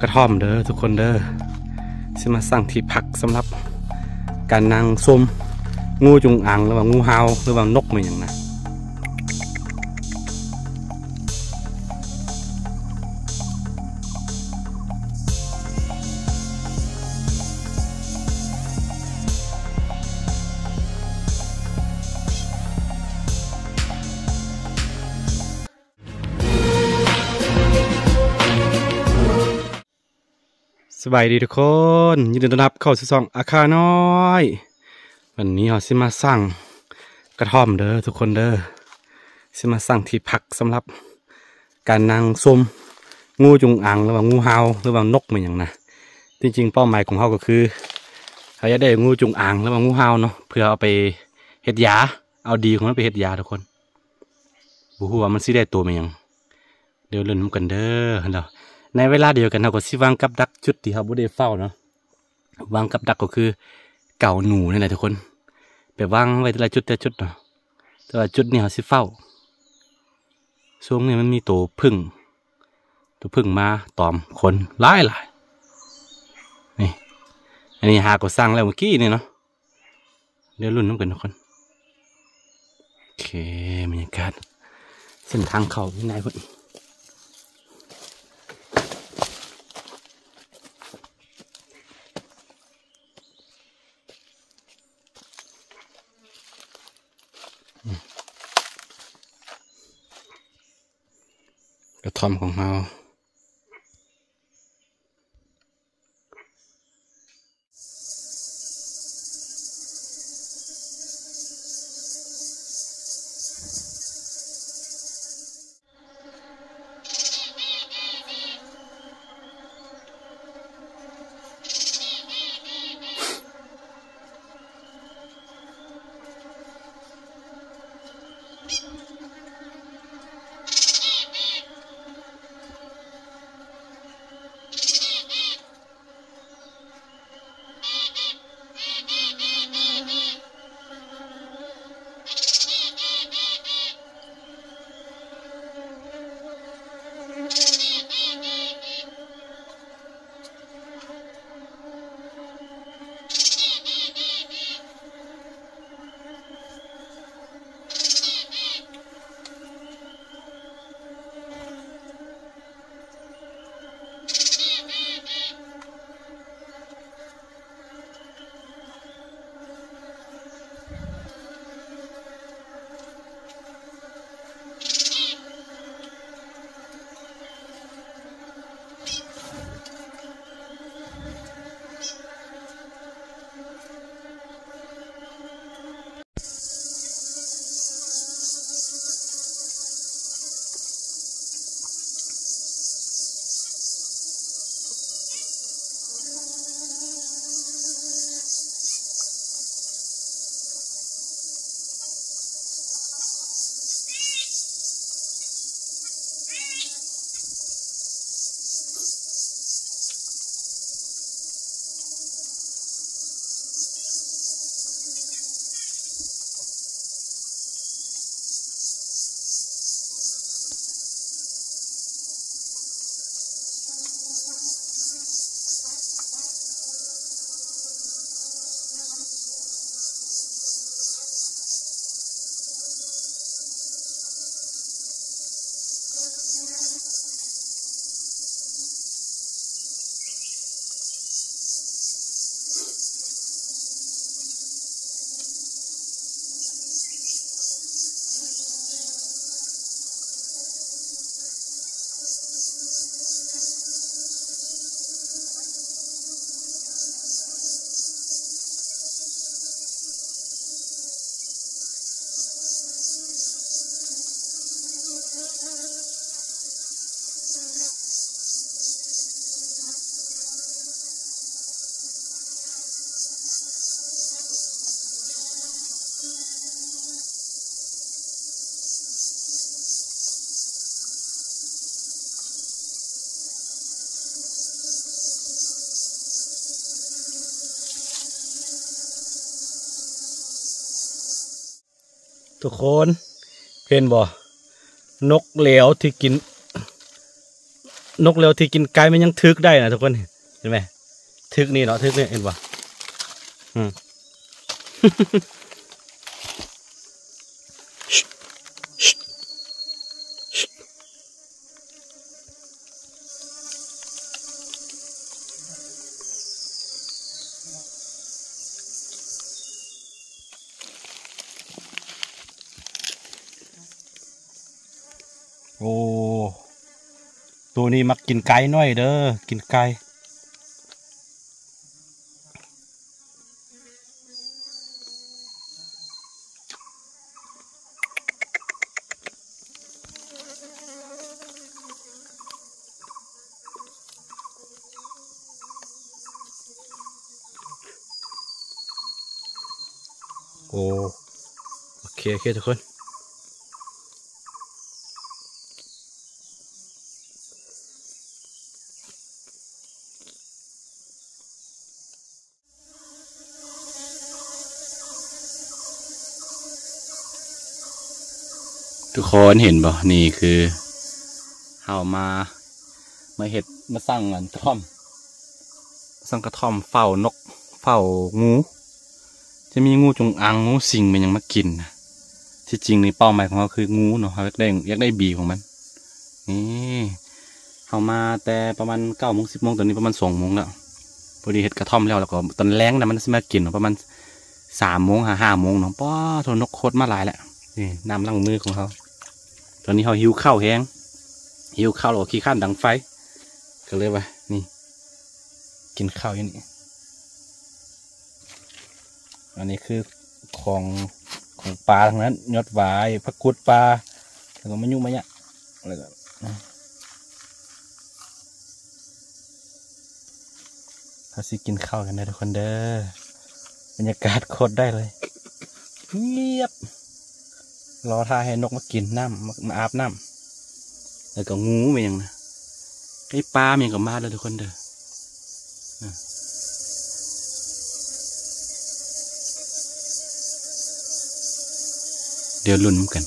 กระท่อมเด้อทุกคนเด้อสิมาสั่งที่พักสำหรับการนั่งชมงูจงอางหรือว่างูเห่าหรือว่านกมันอย่างนะสบายดีทุกคนยินดีต้อนรับเข้าสู่ช่องอาคาน้อยวันนี้เราสิมาสั่งกระท่อมเด้อทุกคนเด้อสิมาสั่งที่พักสำหรับการนั่งชมงูจงอางหรือว่างูเห่าหรือว่านกมันอย่างนะจริงๆเป้าหมายของเราก็คือเราจะได้งูจงอางหรือว่างูเห่าเนาะเพื่อเอาไปเฮ็ดยาเอาดีของมันไปเฮ็ดยาทุกคนบ่ฮู้ว่ามันสิได้ตัวมันหยังเดี๋ยวลุ้นกันเด้อเนาะในเวลาเดียวกันเราก็สิวางกับดักจุดที่เราบ่ได้เฝ้าเนาะวางกับดักก็คือเก่าหนูนี่แหละทุกคนไปวางไว้แต่ละจุดเนาะแต่ว่าจุดนี้เราสิเฝ้าช่วงนี้มันมีตัวผึ้งมาตอมคนหลายนี่อันนี้หาก็สร้างแล้วเมื่อกี้นี่เนาะเดี๋ยวลุ้นกันทุกคนโอเคบรรยากาศเส้นทางเข้าที่ไหนพุ่นกระท่อมของเราทุกคนเห็นบ่นกเหลวที่กิน นกเร็วที่กินไก่มันยังทึกได้นะทุกคนเห็นไหมทึกนี่เนาะทึกนี่เห็นปะอืม โอ้ตัวนี้มักกินไก่น้อยเด้อกินไก่โอ้โอเคโอเคทุกคนทุกคนเห็นบ่นี่คือเฮามาเห็ดมาสร้างกระท่อมสร้างกระท่อมเฝ้านกเฝ้างูจะมีงูจงอางงูสิงมันยังมากินนะที่จริงในเป้าหมายของเขาคืองูเนาะเขาอยากได้บีของมันนี่เขามาแต่ประมาณ9 โมง 10 โมงตอนนี้ประมาณ2 โมงแล้วพอดีเห็ดกระท่อมแล้วก็ตอนแรงนะมันจะมากินประมาณ3 โมง5 โมงเนาะป้าโทนนกโคตรมาหลายแหละนี่น้ำล้างมือของเขาตอนนี้เขาหิวข้าวแห้งหิวข้าวหรอขี้ข้านดังไฟก็เลยว่านี่กินข้าวอย่างนี้อันนี้คือของปลาทั้งนั้นยอดหวายผักกุดปลาแล้วก็มะยุ่มมะยะอะไรก็เขาสิกินข้าวกันได้ทุกคนเด้อบรรยากาศโคตรได้เลยเงียบรอท่าให้นกมากินน้ำมาอาบน้ำแล้วก็งูมันยังนะไอ้ปลามันยังก็มาแล้วทุกคนเด้อเดี๋ยวลุ้นกัน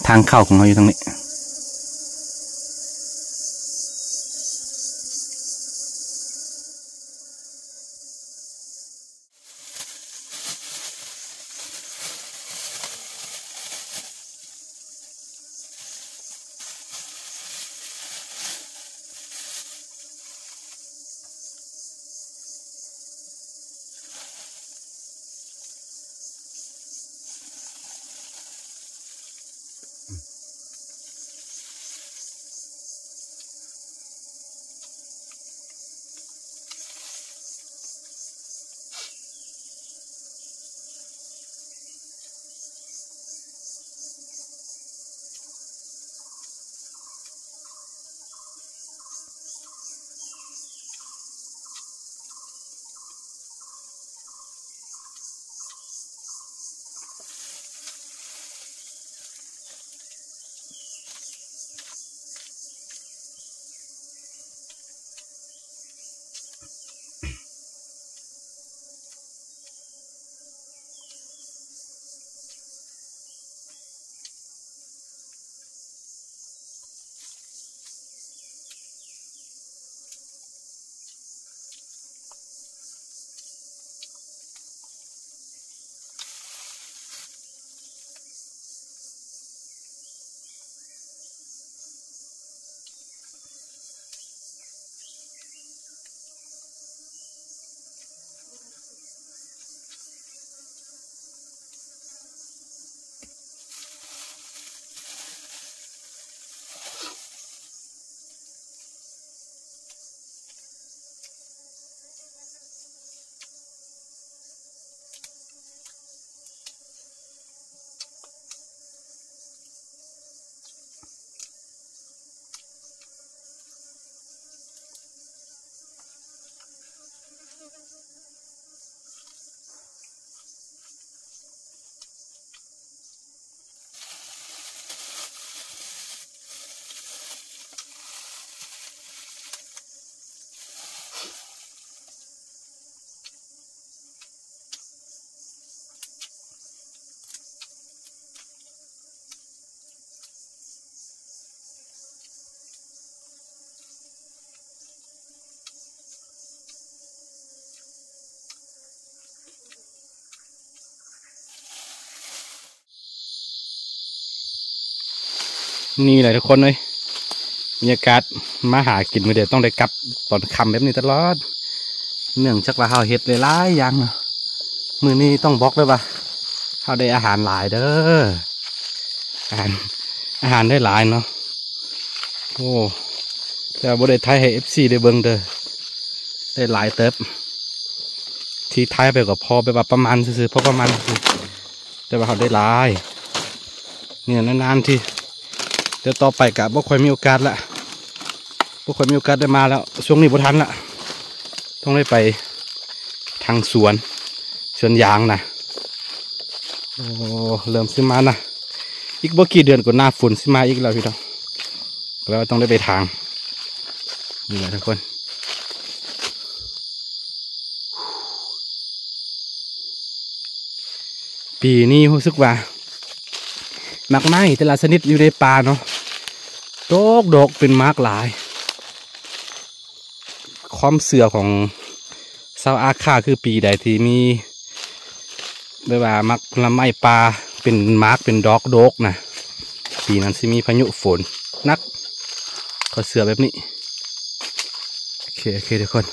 ทางเข้าของเราอยู่ตรงนี้ นี่แหละทุกคนเลยบรรยากาศมาหากินมื้อเดียวต้องได้กลับตอนค่ำแบบนี้ตลอดเนื่องจากว่าเฮาเฮ็ดหลายๆอย่างเนาะมื้อนี้ต้องบอกเลยว่าเฮาได้อาหารหลายเด้ออาหารได้หลายเนาะโอ้แต่บ่ได้ไทยให้ FC ได้เบิ่งเด้อได้หลายเติบที่ไทยไปก็พอไปแบบประมาณซื่อๆพอประมาณแต่ว่าเขาได้หลายเนี่ยนานๆที่เดี๋ยวต่อไปกะบ่ค่อยมีโอกาสละบ่ค่อยมีโอกาสได้มาแล้วช่วงนี้บ่ทันละต้องได้ไปทางสวนยางนะโอ้เริ่มซื้อมานะอีกบ่กี่เดือนก็หน้าฝนซื้อมาอีกแล้วพี่น้องแล้วต้องได้ไปทางนี่แหละทุกคนปีนี้รู้สึกว่าหมากไม้แต่ละชนิดอยู่ในป่าเนาะดอกเป็นมากหลายความเสื่อของชาวอาคาคือปีใดที่มีแบบว่ามักผลไม้ป่าเป็นมาร์กเป็นดอกนะปีนั้นสิมีพายุฝนนักก็เสือแบบนี้โอเคทุกคน